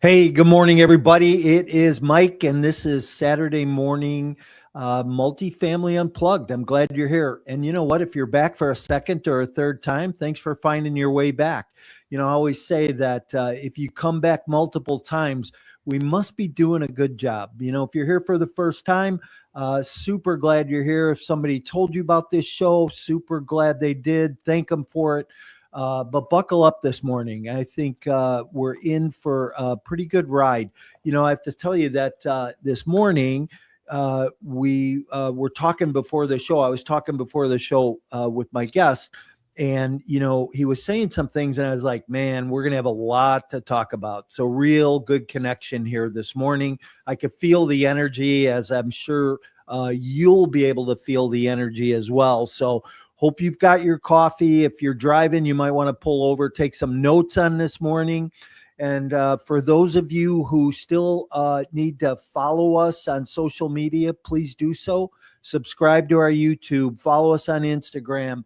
Hey, good morning, everybody. It is Mike, and this is Saturday morning Multifamily Unplugged. I'm glad you're here. And you know what? If you're back for a second or a third time, thanks for finding your way back. I always say that if you come back multiple times, we must be doing a good job. If you're here for the first time, super glad you're here. If somebody told you about this show, super glad they did. Thank them for it. But buckle up this morning. I think we're in for a pretty good ride. I have to tell you that this morning we were talking before the show. I was talking before the show with my guest, and he was saying some things, and I was like, man, we're going to have a lot to talk about. So real good connection here this morning. I could feel the energy, as I'm sure you'll be able to feel the energy as well. So hope you've got your coffee. If you're driving, you might want to pull over, take some notes on this morning. And for those of you who still need to follow us on social media, please do so. Subscribe to our YouTube, follow us on Instagram,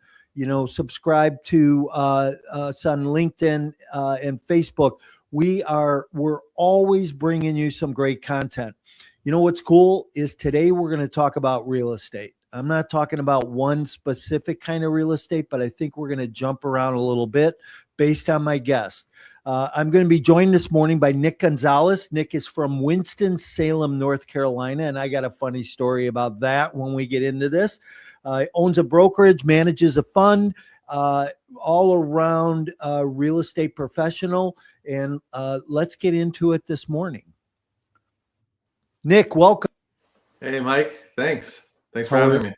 subscribe to us on LinkedIn and Facebook. We're always bringing you some great content. What's cool is today we're going to talk about real estate. I'm not talking about one specific kind of real estate, but I think we're going to jump around a little bit based on my guest. I'm going to be joined this morning by Nick Gonzalez. Nick is from Winston-Salem, North Carolina, and I got a funny story about that when we get into this. Owns a brokerage, manages a fund, all around real estate professional, and let's get into it this morning. Nick, welcome. Hey, Mike. Thanks for having me.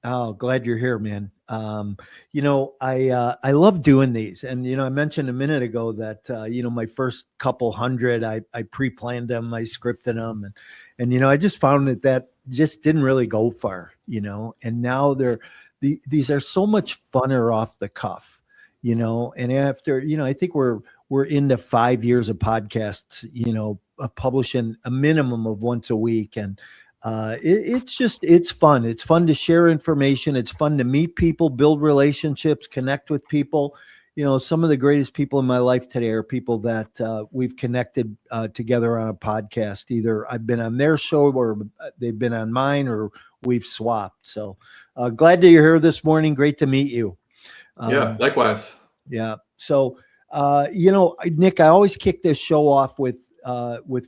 Oh, glad you're here, man. I love doing these. And, I mentioned a minute ago that, my first couple hundred, I pre-planned them, I scripted them. And I just found that just didn't really go far, and now these are so much funner off the cuff, and after, I think we're into 5 years of podcasts, publishing a minimum of once a week. And it's fun. It's fun to share information. It's fun to meet people, build relationships, connect with people. Some of the greatest people in my life today are people that we've connected together on a podcast. Either I've been on their show or they've been on mine, or we've swapped. So glad that you're here this morning. Great to meet you. Yeah, likewise. Yeah. So, Nick, I always kick this show off with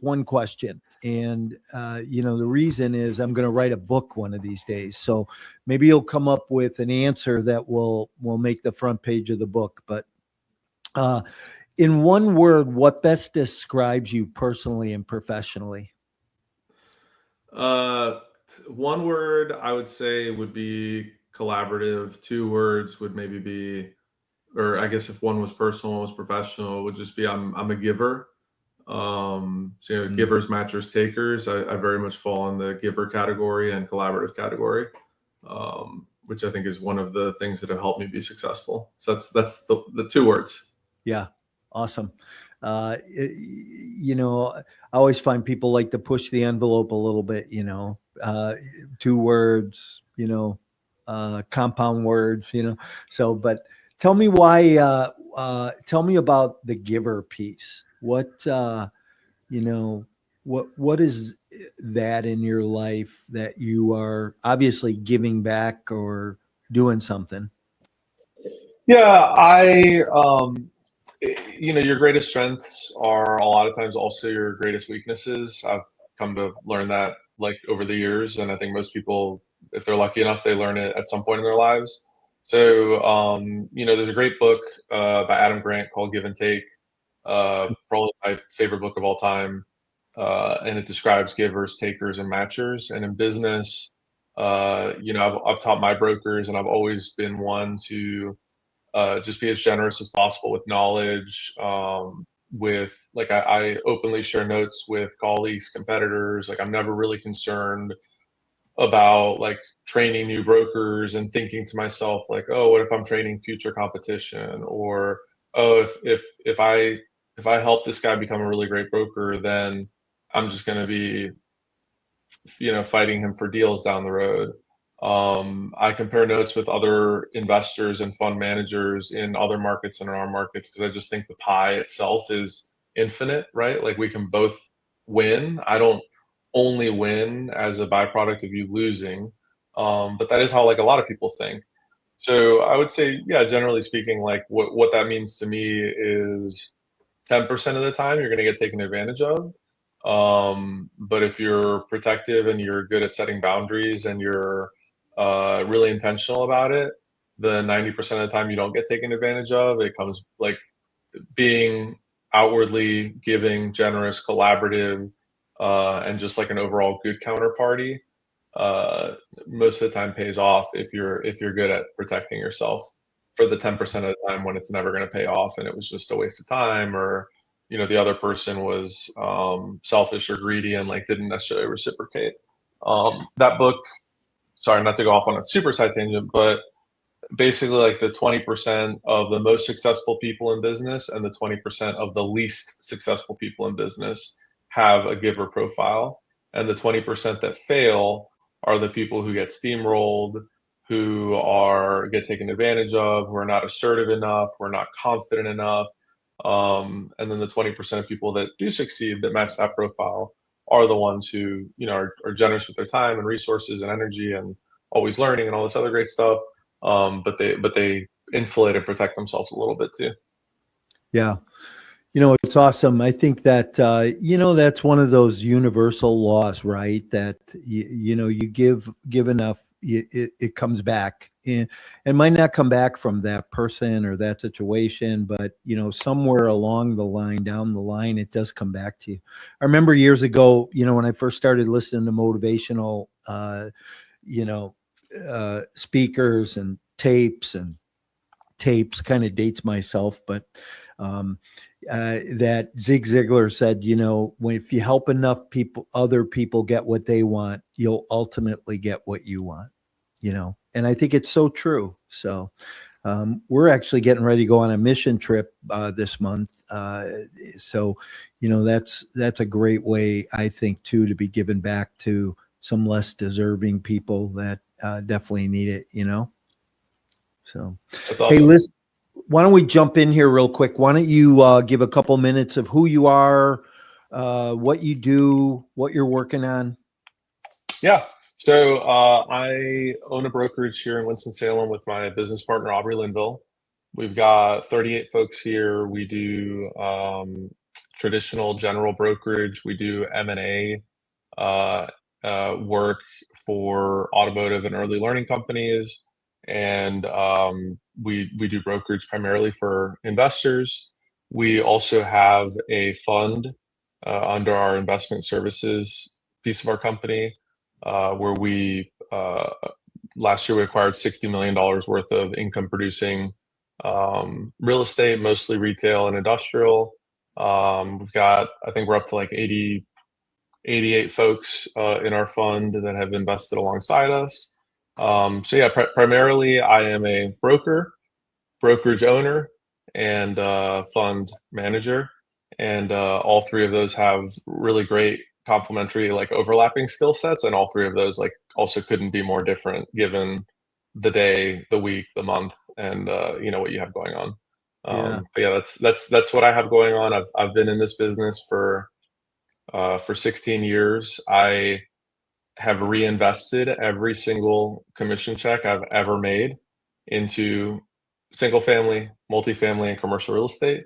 one question. And, the reason is I'm going to write a book one of these days. So maybe you'll come up with an answer that will make the front page of the book. But in one word, what best describes you personally and professionally? One word I would say would be collaborative. 2 words would maybe be, or I guess if one was personal, one was professional, would just be I'm a giver. Givers, matchers, takers. I very much fall in the giver category and collaborative category, which I think is one of the things that have helped me be successful. So that's the 2 words. Yeah. Awesome. I always find people like to push the envelope a little bit, 2 words, compound words, so, but tell me why, tell me about the giver piece. What is that in your life that you are obviously giving back or doing something? Yeah, your greatest strengths are a lot of times also your greatest weaknesses. I've come to learn that over the years, and I think most people, if they're lucky enough, they learn it at some point in their lives. So, there's a great book by Adam Grant called Give and Take. Probably my favorite book of all time, and it describes givers, takers, and matchers. And in business, I've taught my brokers, and I've always been one to just be as generous as possible with knowledge. I openly share notes with colleagues, competitors. I'm never really concerned about training new brokers and thinking to myself oh, what if I'm training future competition, or oh, if I help this guy become a really great broker, then I'm just going to be, fighting him for deals down the road. I compare notes with other investors and fund managers in other markets and in our markets, because I just think the pie itself is infinite, right? Like we can both win. I don't only win as a byproduct of you losing. But that is how like a lot of people think. So I would say, yeah, generally speaking, like what that means to me is 10% of the time you're going to get taken advantage of. But if you're protective and you're good at setting boundaries and you're really intentional about it, the 90% of the time you don't get taken advantage of. It comes like being outwardly giving, generous, collaborative, and just like an overall good counterparty. Uh, Most of the time pays off if you're good at protecting yourself for the 10% of the time when it's never going to pay off and it was just a waste of time, or the other person was selfish or greedy and like didn't necessarily reciprocate. That book, sorry, not to go off on a super side tangent, but basically like the 20% of the most successful people in business and the 20% of the least successful people in business have a giver profile, and the 20% that fail are the people who get steamrolled, who are get taken advantage of, who are not assertive enough, who are not confident enough. And then the 20% of people that do succeed that match that profile are the ones who are generous with their time and resources and energy and always learning and all this other great stuff. But they insulate and protect themselves a little bit too. Yeah. It's awesome. I think that, that's one of those universal laws, right? That, you give enough, it comes back, and might not come back from that person or that situation, but, somewhere along the line, down the line, it does come back to you. I remember years ago, when I first started listening to motivational, speakers and tapes kind of dates myself, but, that Zig Ziglar said, if you help enough other people get what they want, you'll ultimately get what you want, and I think it's so true. So, we're actually getting ready to go on a mission trip, this month. So, that's a great way, I think, too, to be given back to some less deserving people that, definitely need it, So, That's hey, awesome. listen, why don't we jump in here real quick? Why don't you give a couple minutes of who you are, what you do, what you're working on? Yeah. So I own a brokerage here in Winston-Salem with my business partner, Aubrey Linville. We've got 38 folks here. We do traditional general brokerage. We do M&A work for automotive and early learning companies. And we do brokerage primarily for investors. We also have a fund under our investment services piece of our company where we last year we acquired $60 million worth of income producing real estate, mostly retail and industrial. I think we're up to like 88 folks in our fund that have invested alongside us. So yeah, primarily I am a brokerage owner, and fund manager, and all three of those have really great complementary like overlapping skill sets, and all three of those like also couldn't be more different given the day, the week, the month, and what you have going on. Yeah. But yeah, that's what I have going on. I've been in this business for 16 years. I have reinvested every single commission check I've ever made into single family, multifamily, and commercial real estate,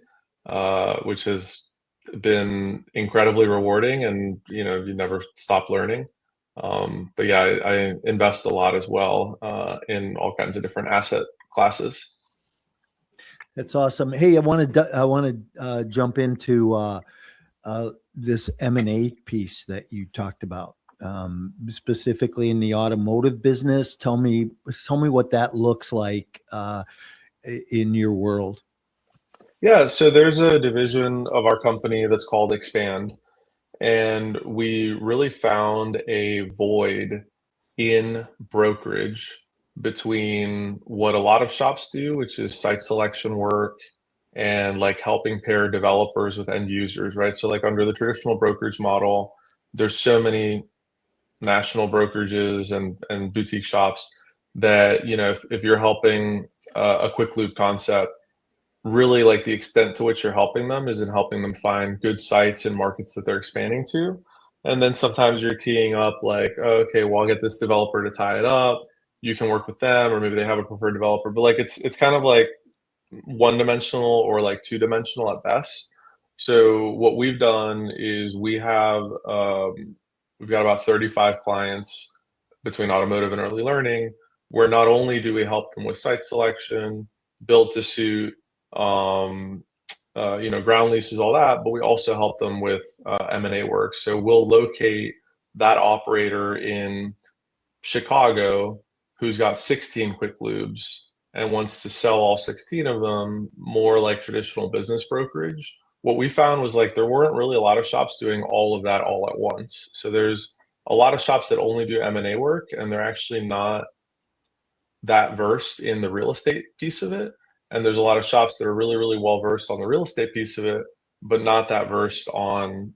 which has been incredibly rewarding. And you never stop learning. But yeah, I invest a lot as well in all kinds of different asset classes. That's awesome. Hey, I want to jump into this M&A piece that you talked about, specifically in the automotive business. Tell me what that looks like in your world. Yeah, so there's a division of our company that's called Expand, and we really found a void in brokerage between what a lot of shops do, which is site selection work and like helping pair developers with end users, right? So like under the traditional brokerage model, there's so many national brokerages and boutique shops that if you're helping a quick loop concept really like the extent to which you're helping them is in helping them find good sites and markets that they're expanding to. And then sometimes you're teeing up like, oh, okay, well, I'll get this developer to tie it up. You can work with them, or maybe they have a preferred developer. But like it's kind of like one dimensional or like two dimensional at best. So what we've done is we've got about 35 clients between automotive and early learning, where not only do we help them with site selection, build to suit, um, ground leases, all that, but we also help them with M&A work. So we'll locate that operator in Chicago who's got 16 quick lubes and wants to sell all 16 of them, more like traditional business brokerage. What we found was like there weren't really a lot of shops doing all of that all at once. So there's a lot of shops that only do M&A work, and they're actually not that versed in the real estate piece of it. And there's a lot of shops that are really, really well versed on the real estate piece of it, but not that versed on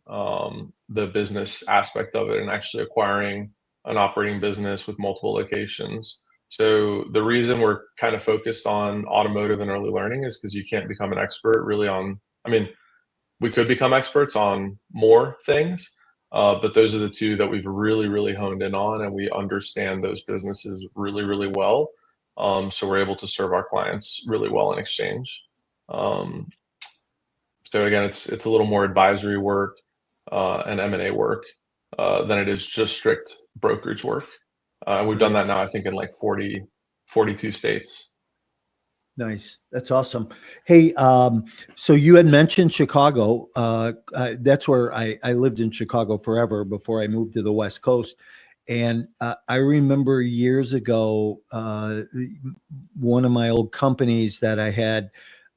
the business aspect of it and actually acquiring an operating business with multiple locations. So the reason we're kind of focused on automotive and early learning is because you can't become an expert really on, I mean, we could become experts on more things, but those are the two that we've really, really honed in on, and we understand those businesses really, really well. So we're able to serve our clients really well in exchange. Um, so again, it's a little more advisory work and M&A work than it is just strict brokerage work. And we've done that now, I think, in like 42 states. Nice. That's awesome. Hey, so you had mentioned Chicago. That's where I lived in Chicago forever before I moved to the West Coast. And I remember years ago, one of my old companies that I had,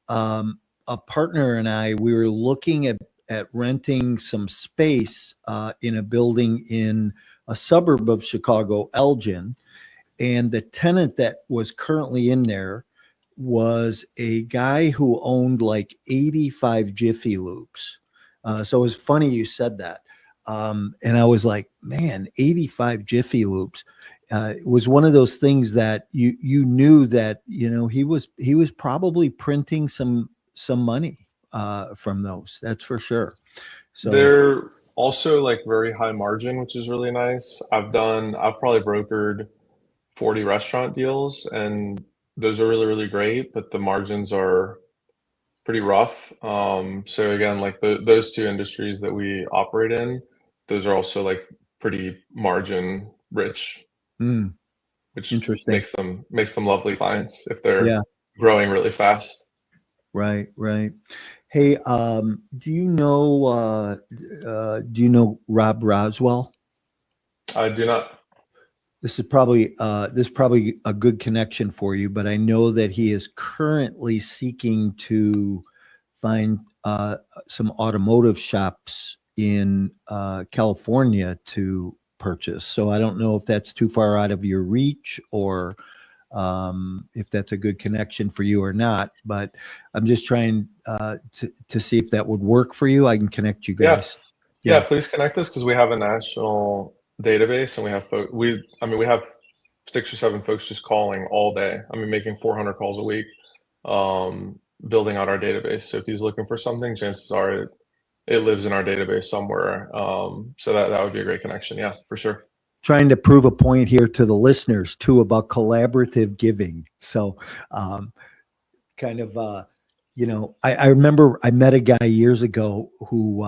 a partner and we were looking at renting some space in a building in a suburb of Chicago, Elgin. And the tenant that was currently in there was a guy who owned like 85 Jiffy Lubes. So it was funny you said that. And I was like, man, 85 Jiffy Lubes. It was one of those things that you knew that, he was probably printing some money from those. That's for sure. So they're also like very high margin, which is really nice. I've probably brokered 40 restaurant deals, and those are really, really great, but the margins are pretty rough. So again, like those two industries that we operate in, those are also like pretty margin rich, which interesting. makes them lovely clients if they're Yeah. growing really fast. Right. Hey, do you know Rob Roswell? I do not. This is probably a good connection for you, but I know that he is currently seeking to find some automotive shops in California to purchase. So I don't know if that's too far out of your reach or if that's a good connection for you or not, but I'm just trying to see if that would work for you. I can connect you guys. Yeah, please connect us because we have a national database, and we have 6 or 7 folks just calling all day. I mean, making 400 calls a week, building out our database. So if he's looking for something, chances are it lives in our database somewhere. So that would be a great connection. Yeah, for sure. Trying to prove a point here to the listeners too about collaborative giving. So, I remember I met a guy years ago who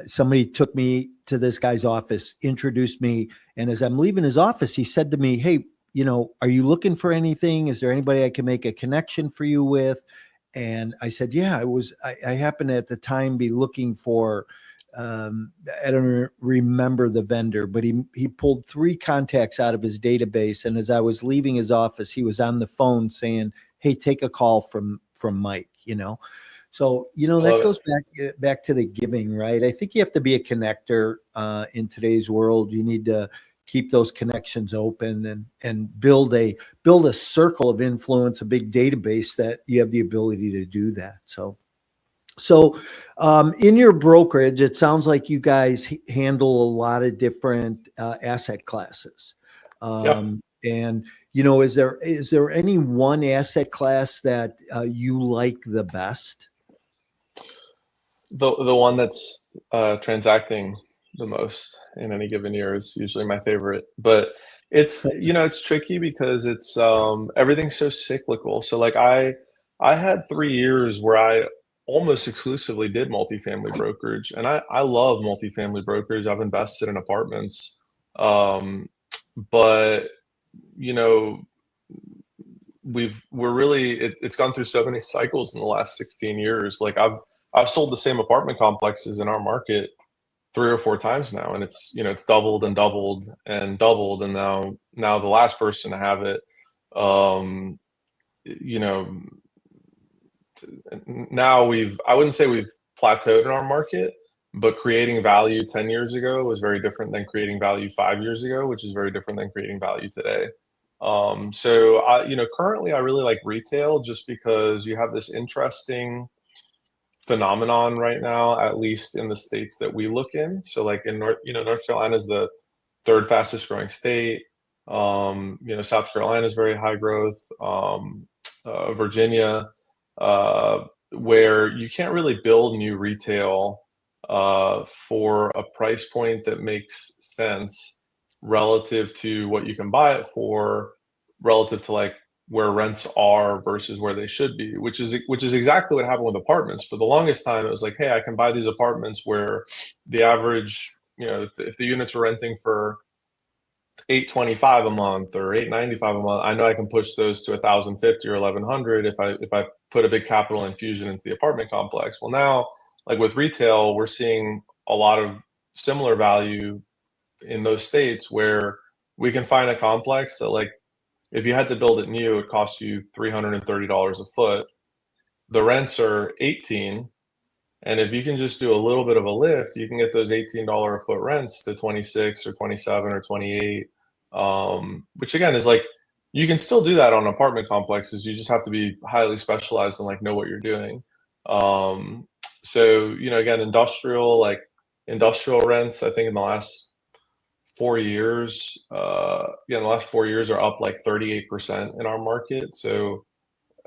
somebody took me to this guy's office, introduced me, and as I'm leaving his office, he said to me, "Hey, are you looking for anything? Is there anybody I can make a connection for you with?" And I said, "Yeah, I happened to at the time be looking for." I don't remember the vendor, but he pulled 3 contacts out of his database, and as I was leaving his office, he was on the phone saying, "Hey, take a call from Mike." So that goes back to the giving, right? I think you have to be a connector in today's world. You need to keep those connections open and build a circle of influence, a big database that you have the ability to do that. So in your brokerage, it sounds like you guys handle a lot of different asset classes. And, is there any one asset class that you like the best? The one that's transacting the most in any given year is usually my favorite. But it's tricky because it's everything's so cyclical. So like I had 3 years where I almost exclusively did multifamily brokerage, and I love multifamily brokerage. I've invested in apartments, but you know it's gone through so many cycles in the last 16 years. Like I've sold the same apartment complexes in our market 3 or 4 times now, and it's doubled and doubled and doubled, and now the last person to have it, um you know now I wouldn't say we've plateaued in our market, but creating value 10 years ago was very different than creating value 5 years ago, which is very different than creating value today. So currently I really like retail just because you have this interesting phenomenon right now, at least in the states that we look in. So like in North Carolina is the third fastest growing state. South Carolina is very high growth. Virginia, where you can't really build new retail for a price point that makes sense relative to what you can buy it for, relative to like where rents are versus where they should be, which is exactly what happened with apartments. For the longest time, it was like, hey, I can buy these apartments where the average, if the units were renting for 825 a month or 895 a month, I know I can push those to 1,050 or 1,100 if I put a big capital infusion into the apartment complex. Well, now, like with retail, we're seeing a lot of similar value in those states where we can find a complex that, like, if you had to build it new, it costs you $330 a foot. The rents are 18, and if you can just do a little bit of a lift, you can get those $18 a foot rents to 26 or 27 or 28. Which again is like, you can still do that on apartment complexes. You just have to be highly specialized and like know what you're doing. So again, industrial rents, I think in the last 4 years, are up like 38% in our market. So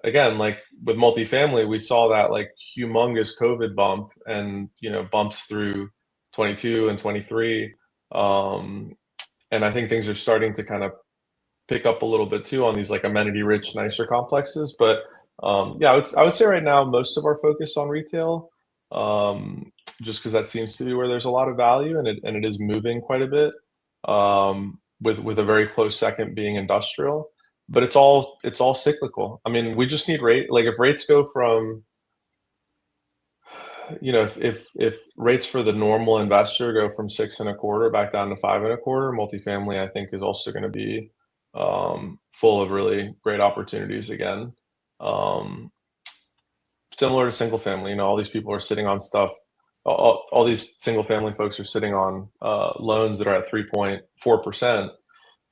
again, like with multifamily, we saw that like humongous COVID bump and bumps through 22 and 23. And I think things are starting to kind of pick up a little bit too on these like amenity rich, nicer complexes. But I would say right now most of our focus on retail, just because that seems to be where there's a lot of value, and it is moving quite a bit. With a very close second being industrial. But it's all cyclical. I mean, we just need rate. Like if rates go from, if rates for the normal investor go from 6.25 back down to 5.25, multifamily I think is also going to be full of really great opportunities again. Similar to single family, all these people are sitting on stuff. All these single family folks are sitting on loans that are at 3.4%.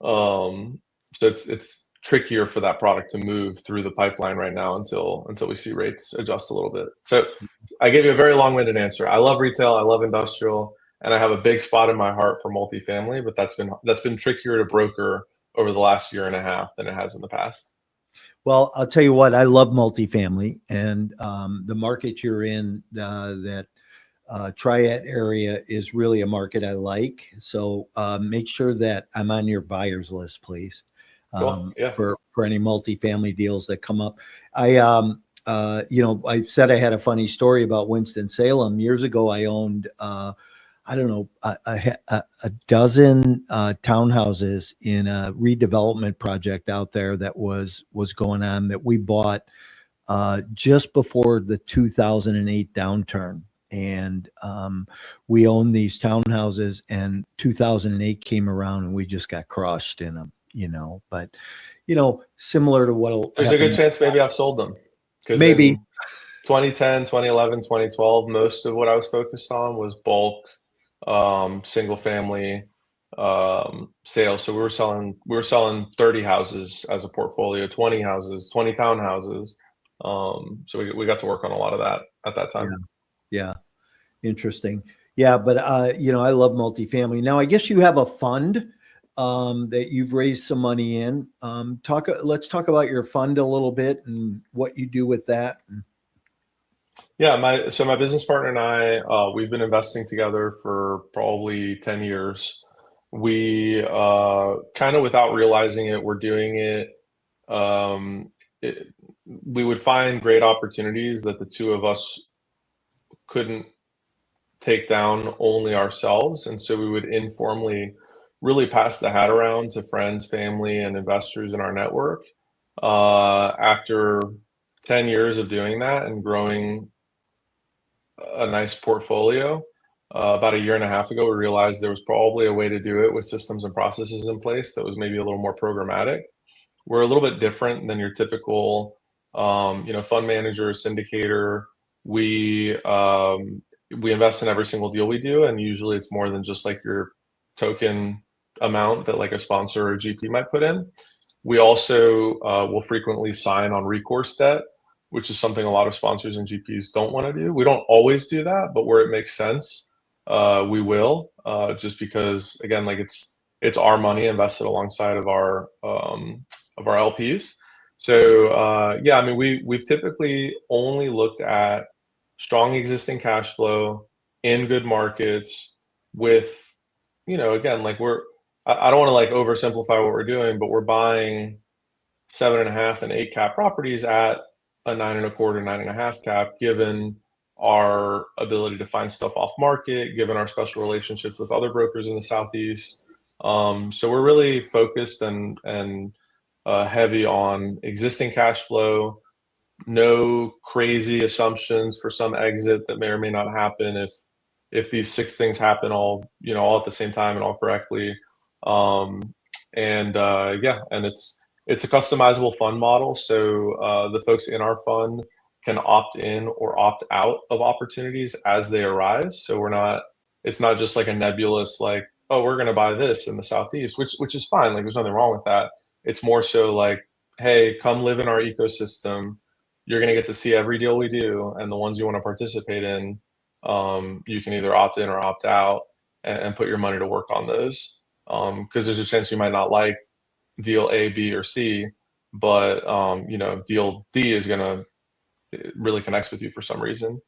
So it's trickier for that product to move through the pipeline right now until we see rates adjust a little bit. So I gave you a very long-winded answer. I love retail, I love industrial, and I have a big spot in my heart for multifamily, but that's been trickier to broker over the last year and a half than it has in the past. Well, I'll tell you what, I love multifamily, and the market you're in, that Triad area is really a market I like. So make sure that I'm on your buyers list, please. Cool. Yeah. For any multifamily deals that come up. I said I had a funny story about Winston-Salem. Years ago, I owned, a dozen townhouses in a redevelopment project out there that was going on, that we bought just before the 2008 downturn. And we owned these townhouses, and 2008 came around and we just got crushed in them. But similar to what there's a good chance maybe I've sold them, because maybe 2010, 2011, 2012, most of what I was focused on was bulk single family sales. So we were selling 30 houses as a portfolio, 20 houses, 20 townhouses. So we got to work on a lot of that at that time. Yeah. Interesting. Yeah. But I love multifamily. Now, I guess you have a fund that you've raised some money in. Let's talk about your fund a little bit and what you do with that. Yeah, my business partner and I, we've been investing together for probably 10 years. We kind of without realizing it, we're doing it. Um, it we would find great opportunities that the two of us couldn't take down only ourselves. And so we would informally really pass the hat around to friends, family, and investors in our network. After 10 years of doing that and growing a nice portfolio, about a year and a half ago, we realized there was probably a way to do it with systems and processes in place that was maybe a little more programmatic. We're a little bit different than your typical, fund manager, syndicator. We we invest in every single deal we do, and usually it's more than just like your token amount that like a sponsor or GP might put in. We also will frequently sign on recourse debt, which is something a lot of sponsors and GPs don't want to do. We don't always do that, but where it makes sense, we will. Just because, again, like it's our money invested alongside of our LPs. So yeah, I mean, we've typically only looked at strong existing cash flow in good markets with, again, like I don't want to like oversimplify what we're doing, but we're buying 7.5 and 8 cap properties at a 9.25, 9.5 cap, given our ability to find stuff off market, given our special relationships with other brokers in the Southeast. So we're really focused and heavy on existing cash flow, no crazy assumptions for some exit that may or may not happen if these 6 things happen all at the same time and all correctly. Yeah, and it's a customizable fund model. So the folks in our fund can opt in or opt out of opportunities as they arise. So it's not just like a nebulous like, oh, we're going to buy this in the Southeast, which is fine. Like there's nothing wrong with that. It's more so like, hey, come live in our ecosystem. You're going to get to see every deal we do, and the ones you want to participate in, you can either opt in or opt out and put your money to work on those. Because there's a chance you might not like deal A, B, or C, but deal D is gonna really connects with you for some reason.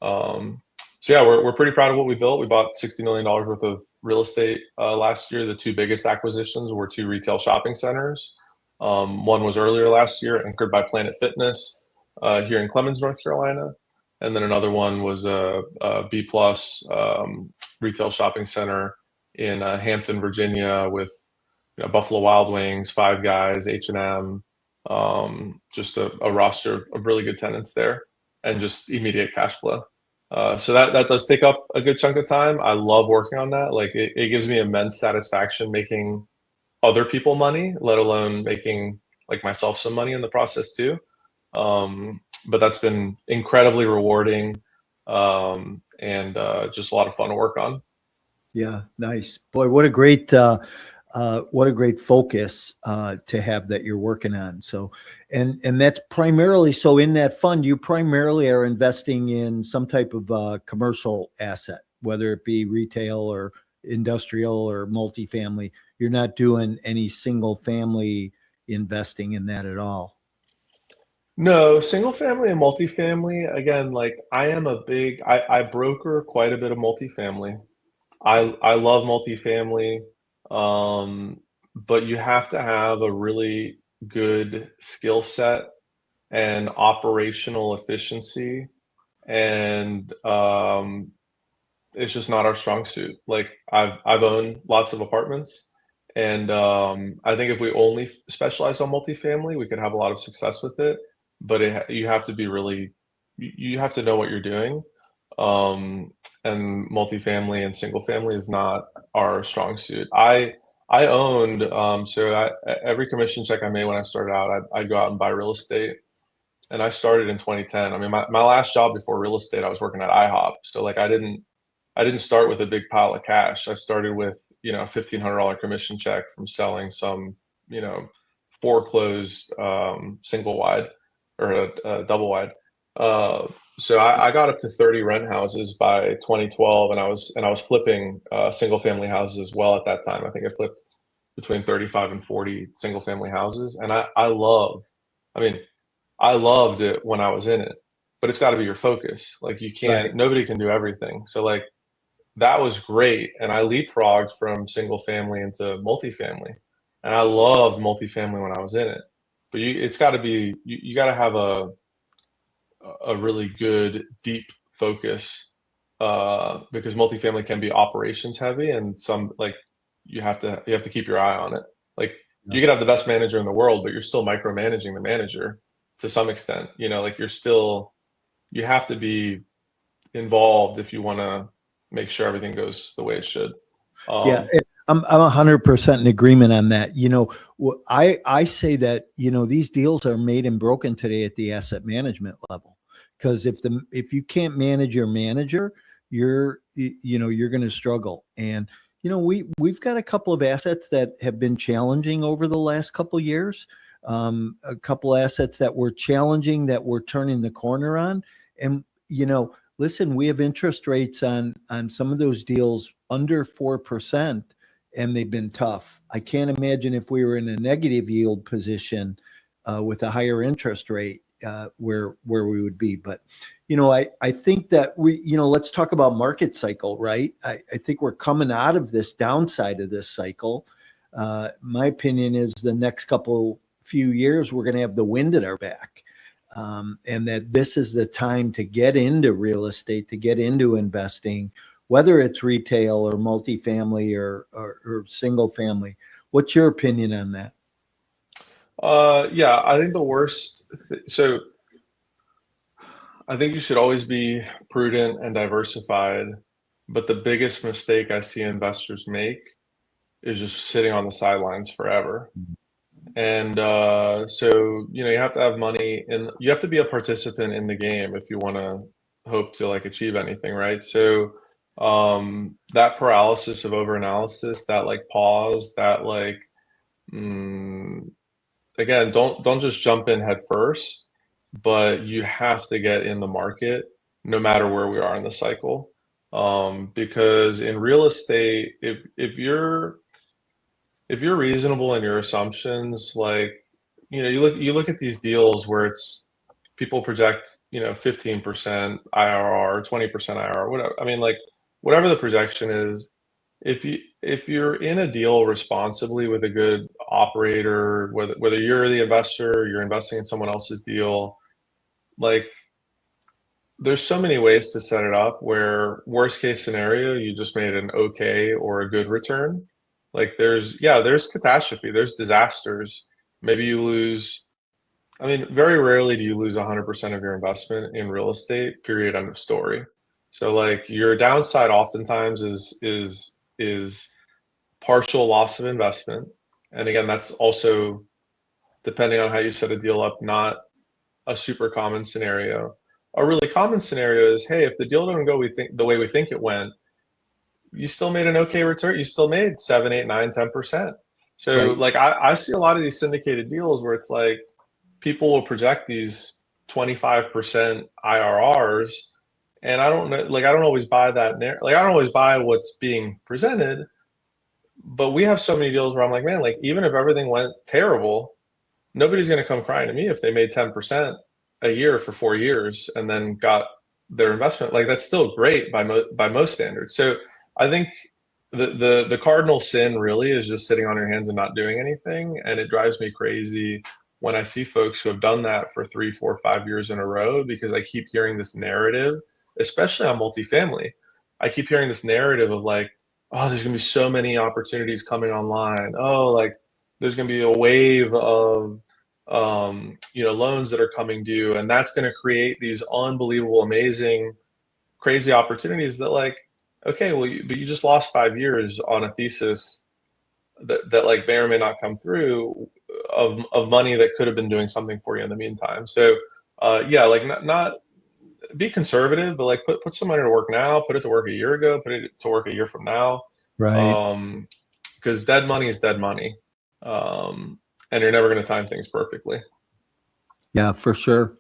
So yeah, we're pretty proud of what we built. We bought $60 million worth of real estate last year. The two biggest acquisitions were two retail shopping centers. One was earlier last year, anchored by Planet Fitness here in Clemens, North Carolina, and then another one was a B plus retail shopping center in Hampton, Virginia, with Buffalo Wild Wings, Five Guys, H&M, just a roster of really good tenants there, and just immediate cash flow. So that does take up a good chunk of time. I love working on that. Like it gives me immense satisfaction making other people money, let alone making like myself some money in the process too. But that's been incredibly rewarding, and just a lot of fun to work on. Yeah, nice. Boy, what a great focus to have that you're working on. So, and that's primarily, so in that fund, you primarily are investing in some type of commercial asset, whether it be retail or industrial or multifamily. You're not doing any single family investing in that at all. No, single family and multifamily, again, like I broker quite a bit of multifamily. I love multifamily, um, but you have to have a really good skill set and operational efficiency, and it's just not our strong suit. Like I've owned lots of apartments, and I think if we only specialize on multifamily, we could have a lot of success with it. But you have to be really, you have to know what you're doing. Um, and multifamily and single family is not our strong suit. I owned every commission check I made when I started out, I'd go out and buy real estate, and I started in 2010. I mean, my last job before real estate, I was working at IHOP. So like I didn't start with a big pile of cash. I started with, a $1,500 commission check from selling some, foreclosed single wide or a double wide. So I got up to 30 rent houses by 2012, and I was flipping single family houses as well at that time. I think I flipped between 35 and 40 single family houses. And I mean, I loved it when I was in it, but it's got to be your focus. Like you Right. can't, nobody can do everything. So like that was great. And I leapfrogged from single family into multifamily. And I loved multifamily when I was in it. But it's got to be, you got to have a really good deep focus, because multifamily can be operations heavy, and some like you have to keep your eye on it. Like Yeah. you could have the best manager in the world, but you're still micromanaging the manager to some extent. Like you have to be involved if you want to make sure everything goes the way it should. Yeah, Um, I'm 100% in agreement on that. I say that, these deals are made and broken today at the asset management level. Because if you can't manage your manager, you're going to struggle. And we've got a couple of assets that have been challenging over the last couple of years. A couple assets that were challenging that we're turning the corner on. And listen, we have interest rates on some of those deals under 4%, and they've been tough. I can't imagine if we were in a negative yield position with a higher interest rate where we would be. But I think that let's talk about market cycle, right? I think we're coming out of this downside of this cycle. My opinion is the next few years we're going to have the wind at our back. And that this is the time to get into real estate, to get into investing, whether it's retail or multifamily or single family. What's your opinion on that? yeah, I think the worst. So I think you should always be prudent and diversified. But the biggest mistake I see investors make is just sitting on the sidelines forever. And so, you have to have money and you have to be a participant in the game if you want to hope to like achieve anything, right? So, that paralysis of overanalysis, that like pause, that like, mm, again, don't just jump in head first, but you have to get in the market no matter where we are in the cycle. Because in real estate, if you're reasonable in your assumptions, like you look at these deals where it's people project 15% IRR, 20% IRR, whatever. I mean, like whatever the projection is, if you're in a deal responsibly with a good operator, whether you're the investor, or you're investing in someone else's deal, like there's so many ways to set it up where worst case scenario, you just made an okay or a good return. Like there's catastrophe, there's disasters. Maybe you lose, I mean, very rarely do you lose 100% of your investment in real estate, period, end of story. So like your downside oftentimes is partial loss of investment. And again, that's also depending on how you set a deal up, not a super common scenario. A really common scenario is, hey, if the deal doesn't go the way we think it went, you still made an okay return. You still made 7, 8, 9, 10%. So Right. like I see a lot of these syndicated deals where it's like people will project these 25% IRRs, and I don't know, like I don't always buy that. Like I don't always buy what's being presented, but we have so many deals where I'm like, man, like even if everything went terrible, nobody's going to come crying to me if they made 10% a year for 4 years and then got their investment. Like that's still great by most standards. So I think the cardinal sin really is just sitting on your hands and not doing anything. And it drives me crazy when I see folks who have done that for 3, 4, 5 years in a row, because I keep hearing this narrative, especially on multifamily. I keep hearing this narrative of like, oh, there's gonna be so many opportunities coming online. Oh, like there's gonna be a wave of loans that are coming due, and that's gonna create these unbelievable, amazing, crazy opportunities that like, okay, well, but you just lost 5 years on a thesis that like may or may not come through of money that could have been doing something for you in the meantime. So yeah, like not be conservative, but like put some money to work now, put it to work a year ago, put it to work a year from now. Right. Because dead money is dead money. And you're never going to time things perfectly. Yeah, for sure.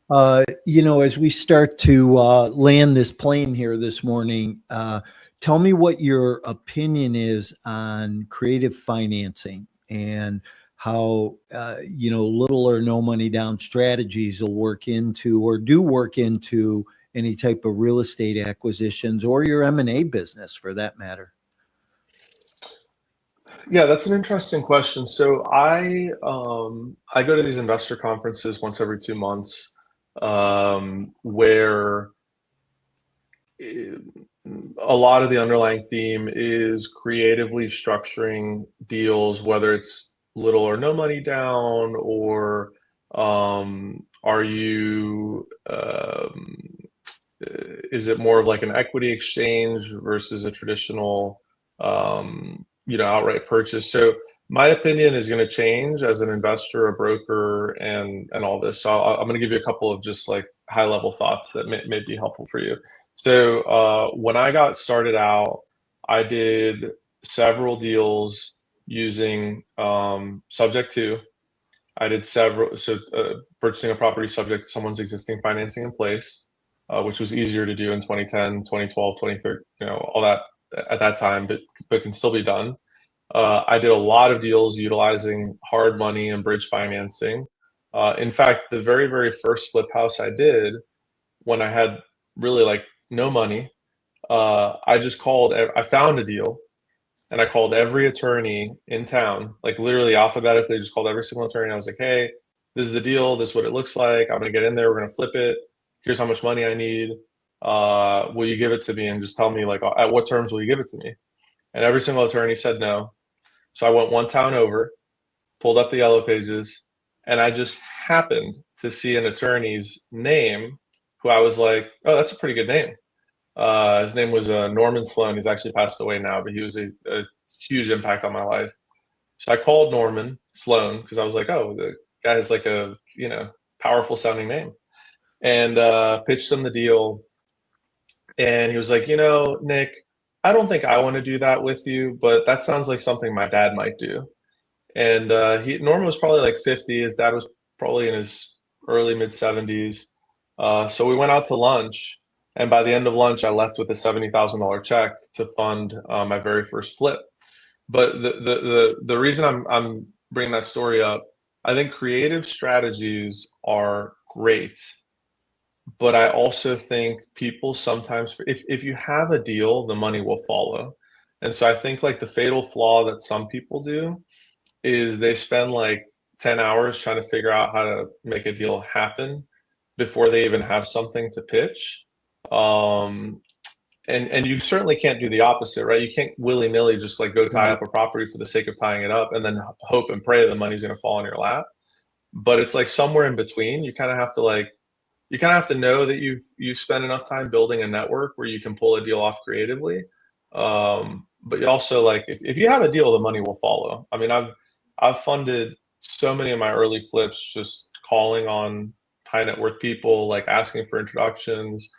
As we start to land this plane here this morning, Tell me what your opinion is on creative financing and how, little or no money down strategies will work into or do work into any type of real estate acquisitions or your M&A business for that matter. Yeah, that's an interesting question. So I go to these investor conferences once every 2 months, where eh, a lot of the underlying theme is creatively structuring deals, whether it's little or no money down, or are you is it more of like an equity exchange versus a traditional outright purchase? So my opinion is going to change as an investor, a broker, and all this. So I'm going to give you a couple of just like high level thoughts that may be helpful for you. So when I got started out, I did several deals using subject to. I did several, so purchasing a property subject to someone's existing financing in place, which was easier to do in 2010, 2012, 2013, all that at that time, but can still be done. I did a lot of deals utilizing hard money and bridge financing. In fact, the very, very first flip house I did when I had really like no money, I found a deal and I called every attorney in town, like literally alphabetically, just called every single attorney. I was like, hey, this is the deal. This is what it looks like. I'm going to get in there. We're going to flip it. Here's how much money I need. Will you give it to me? And just tell me, like, at what terms will you give it to me? And every single attorney said no. So I went one town over, pulled up the yellow pages, and I just happened to see an attorney's name who I was like, oh, that's a pretty good name. His name was Norman Sloan. He's actually passed away now, but he was a huge impact on my life. So I called Norman Sloan because I was like, oh, the guy has like a powerful sounding name, and pitched him the deal. And he was like, Nick, I don't think I want to do that with you, but that sounds like something my dad might do. And Norman was probably like 50. His dad was probably in his early mid 70s. So we went out to lunch, and by the end of lunch, I left with a $70,000 check to fund my very first flip. But the reason I'm bringing that story up, I think creative strategies are great, but I also think people sometimes, if you have a deal, the money will follow. And so I think like the fatal flaw that some people do is they spend like 10 hours trying to figure out how to make a deal happen before they even have something to pitch. Um, and you certainly can't do the opposite, right? You can't willy-nilly just like go tie Right. up a property for the sake of tying it up and then hope and pray the money's going to fall in your lap. But it's like somewhere in between. You kind of have to know that you've spent enough time building a network where you can pull a deal off creatively. But you also like if you have a deal, the money will follow. I mean, I've funded so many of my early flips just calling on high net worth people, like asking for introductions.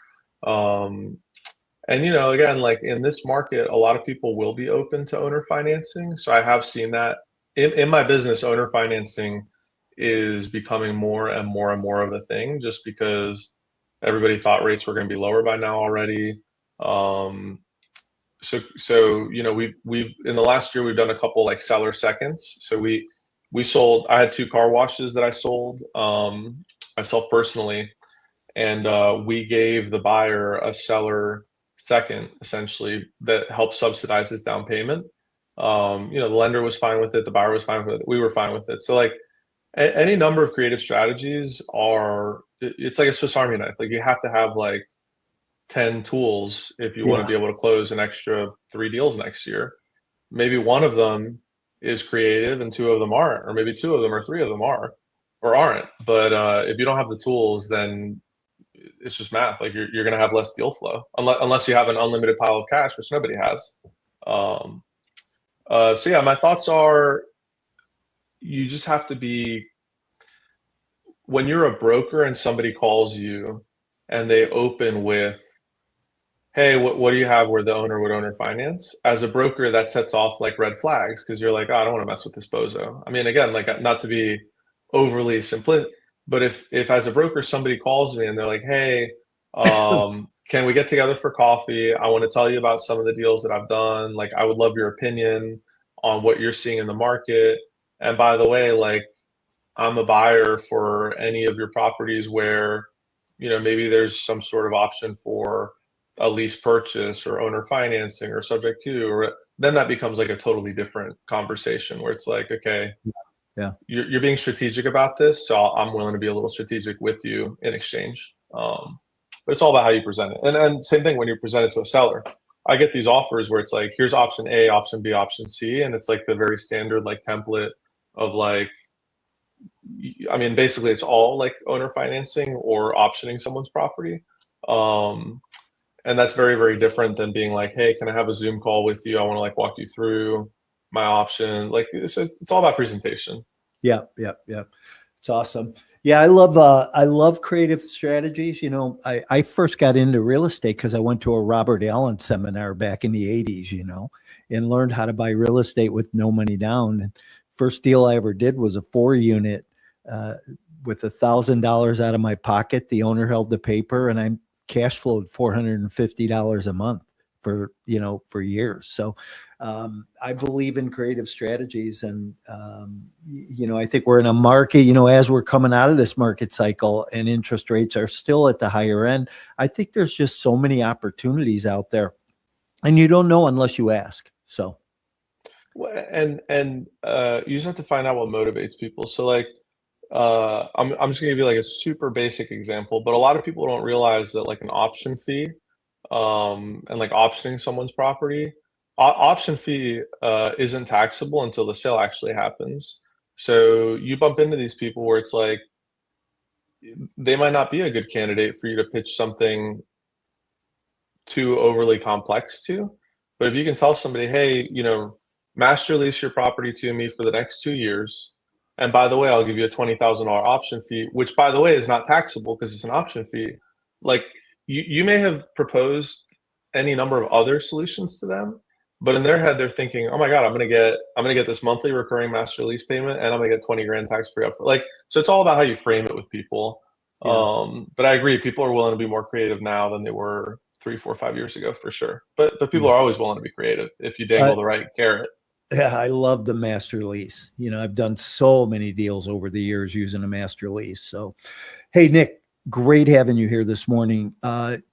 And again, like in this market, a lot of people will be open to owner financing. So I have seen that in my business, owner financing is becoming more and more and more of a thing just because everybody thought rates were going to be lower by now already. So we've in the last year we've done a couple like seller seconds. So we sold. I had two car washes that I sold myself personally, and we gave the buyer a seller second essentially that helped subsidize his down payment. The lender was fine with it, the buyer was fine with it, we were fine with it. So like any number of creative strategies it's like a Swiss Army knife. Like you have to have like 10 tools if you want to Yeah. be able to close an extra 3 deals next year. Maybe one of them is creative and two of them aren't, or maybe two of them or three of them are or aren't. But if you don't have the tools, then it's just math. Like you're going to have less deal flow unless you have an unlimited pile of cash, which nobody has. Um, so yeah, my thoughts are you just have to be when you're a broker and somebody calls you and they open with, hey, what do you have where the owner would owner finance? As a broker, that sets off like red flags because you're like, oh, I don't want to mess with this bozo. I mean, again, like not to be overly simplistic, but if as a broker somebody calls me and they're like, hey, can we get together for coffee? I want to tell you about some of the deals that I've done. Like, I would love your opinion on what you're seeing in the market. And by the way, like, I'm a buyer for any of your properties where, maybe there's some sort of option for a lease purchase or owner financing or subject to, or then that becomes like a totally different conversation where it's like, okay, Yeah. you're being strategic about this, so I'm willing to be a little strategic with you in exchange. But it's all about how you present it. And same thing when you present it to a seller. I get these offers where it's like, here's option A, option B, option C, and it's like the very standard like template of like, I mean, basically it's all like owner financing or optioning someone's property. Um, and that's very, very different than being like, hey, can I have a Zoom call with you? I want to like walk you through my option. Like it's all about presentation. Yeah. It's awesome. Yeah, I love creative strategies. I first got into real estate because I went to a Robert Allen seminar back in the 80s, and learned how to buy real estate with no money down. And first deal I ever did was a 4-unit with $1,000 out of my pocket. The owner held the paper, and I cash flowed $450 a month for years. So I believe in creative strategies, and I think we're in a market, as we're coming out of this market cycle and interest rates are still at the higher end. I think there's just so many opportunities out there, and you don't know unless you ask. So and you just have to find out what motivates people. So like, I'm just gonna give you like a super basic example, but a lot of people don't realize that like an option fee, and like optioning someone's property, option fee isn't taxable until the sale actually happens. So you bump into these people where it's like they might not be a good candidate for you to pitch something too overly complex to. But if you can tell somebody, hey, master lease your property to me for the next 2 years. And by the way, I'll give you a $20,000 option fee, which by the way is not taxable because it's an option fee. Like you may have proposed any number of other solutions to them, but in their head they're thinking, oh my God, I'm gonna get this monthly recurring master lease payment, and I'm gonna get 20 grand tax free up. Like, so it's all about how you frame it with people. yeah. But I agree, people are willing to be more creative now than they were 3, 4, 5 years ago for sure. But people Yeah. are always willing to be creative if you dangle the right carrot. Yeah, I love the master lease. I've done so many deals over the years using a master lease. So, hey, Nick, great having you here this morning.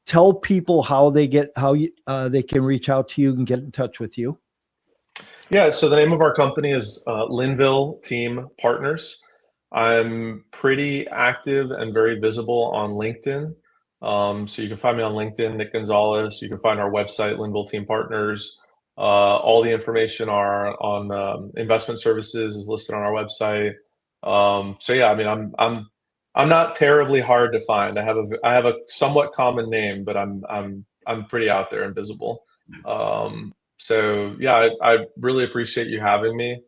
Tell people how they can reach out to you and get in touch with you. Yeah, so the name of our company is Linville Team Partners. I'm pretty active and very visible on LinkedIn. So you can find me on LinkedIn, Nick Gonzalez. You can find our website, Linville Team Partners. All the information are on investment services is listed on our website. So yeah, I mean, I'm not terribly hard to find. I have a somewhat common name, but I'm pretty out there and visible. So yeah, I really appreciate you having me.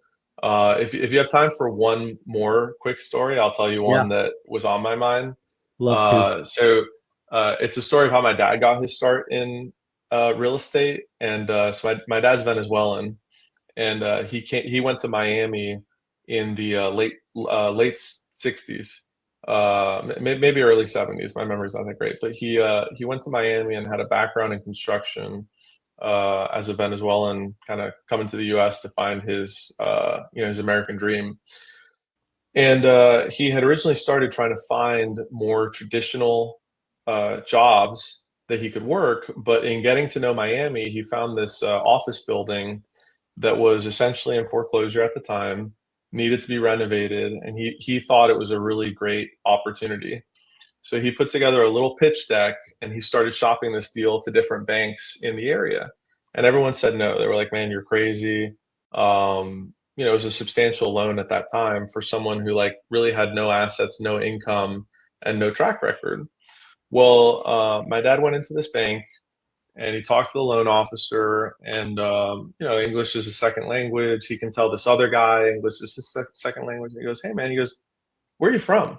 If you have time for one more quick story, I'll tell you Yeah, one that was on my mind. love to. It's a story of how my dad got his start in real estate, and so my dad's Venezuelan, and he went to Miami in the late 60s, maybe early 70s. My memory's not that great, but he went to Miami and had a background in construction as a Venezuelan, kind of coming to the U.S. to find his his American dream. And he had originally started trying to find more traditional jobs that he could work, but in getting to know Miami, he found this office building that was essentially in foreclosure at the time, needed to be renovated, and he thought it was a really great opportunity. So he put together a little pitch deck and he started shopping this deal to different banks in the area. And everyone said no. They were like, man, you're crazy. It was a substantial loan at that time for someone who like really had no assets, no income, and no track record. Well, my dad went into this bank and he talked to the loan officer, and English is a second language. He can tell this other guy English is his second language. And he goes, hey man, he goes, where are you from?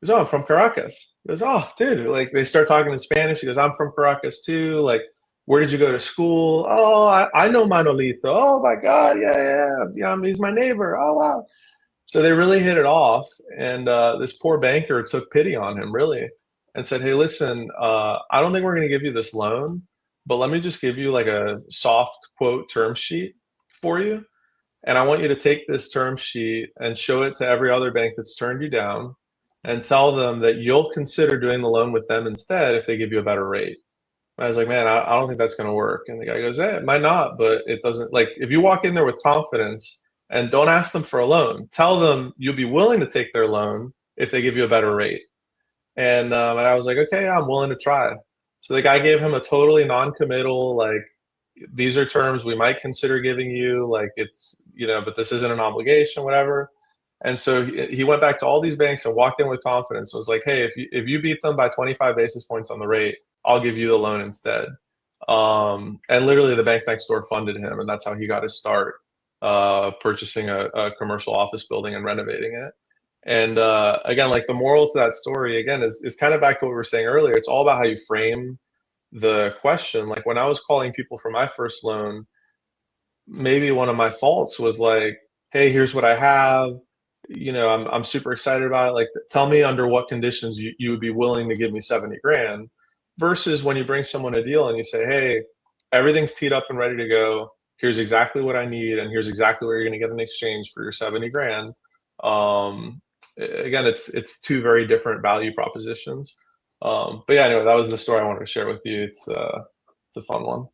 He goes, oh, I'm from Caracas. He goes, oh, dude, like they start talking in Spanish. He goes, I'm from Caracas too. Like, where did you go to school? Oh, I know Manolito. Oh my God, yeah, he's my neighbor. Oh wow. So they really hit it off, and this poor banker took pity on him, really, and said, hey, listen, I don't think we're going to give you this loan, but let me just give you like a soft quote term sheet for you. And I want you to take this term sheet and show it to every other bank that's turned you down and tell them that you'll consider doing the loan with them instead if they give you a better rate. And I was like, man, I don't think that's going to work. And the guy goes, it might not, but it doesn't. Like, if you walk in there with confidence and don't ask them for a loan, tell them you'll be willing to take their loan if they give you a better rate. And I was like, okay, I'm willing to try. So the guy gave him a totally non-committal, like, these are terms we might consider giving you, like, it's, but this isn't an obligation, whatever. And so he went back to all these banks and walked in with confidence. It was like, hey, if you beat them by 25 basis points on the rate, I'll give you the loan instead. And literally the bank next door funded him, and that's how he got his start, purchasing a commercial office building and renovating it. And again, like, the moral to that story, again, is kind of back to what we were saying earlier. It's all about how you frame the question. Like, when I was calling people for my first loan, maybe one of my faults was like, hey, here's what I have. I'm super excited about it. Like, tell me under what conditions you would be willing to give me 70 grand, versus when you bring someone a deal and you say, hey, everything's teed up and ready to go. Here's exactly what I need. And here's exactly where you're going to get an exchange for your 70 grand. Again, it's two very different value propositions. But yeah, anyway, that was the story I wanted to share with you. It's a fun one.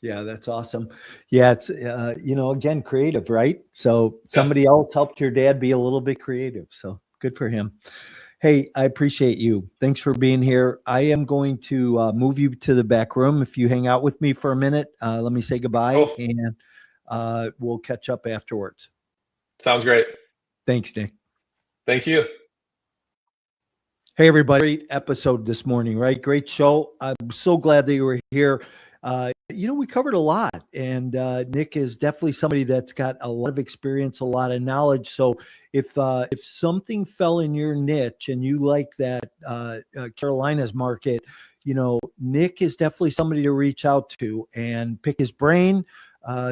Yeah, that's awesome. Yeah, it's again, creative, right? So somebody else helped your dad be a little bit creative. So good for him. Hey, I appreciate you. Thanks for being here. I am going to move you to the back room. If you hang out with me for a minute, let me say goodbye, and we'll catch up afterwards. Sounds great. Thanks, Nick. Thank you. Hey, everybody. Great episode this morning, right? Great show. I'm so glad that you were here. We covered a lot, and Nick is definitely somebody that's got a lot of experience, a lot of knowledge. So if something fell in your niche and you like that Carolinas market, Nick is definitely somebody to reach out to and pick his brain,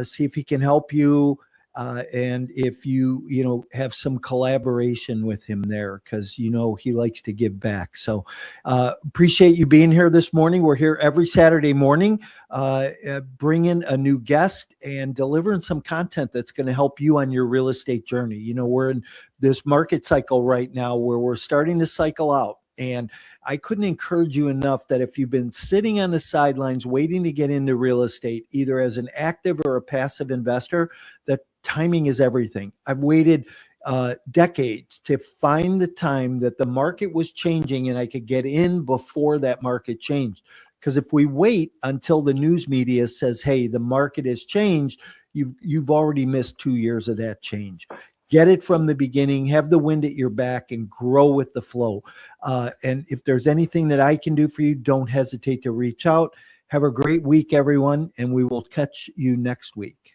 see if he can help you. And if you have some collaboration with him there, because he likes to give back. So appreciate you being here this morning. We're here every Saturday morning, bringing a new guest and delivering some content that's going to help you on your real estate journey. We're in this market cycle right now where we're starting to cycle out. And I couldn't encourage you enough that if you've been sitting on the sidelines waiting to get into real estate, either as an active or a passive investor, that timing is everything. I've waited decades to find the time that the market was changing and I could get in before that market changed. Because if we wait until the news media says, hey, the market has changed, you've already missed 2 years of that change. Get it from the beginning, have the wind at your back, and grow with the flow. And if there's anything that I can do for you, don't hesitate to reach out. Have a great week, everyone, and we will catch you next week.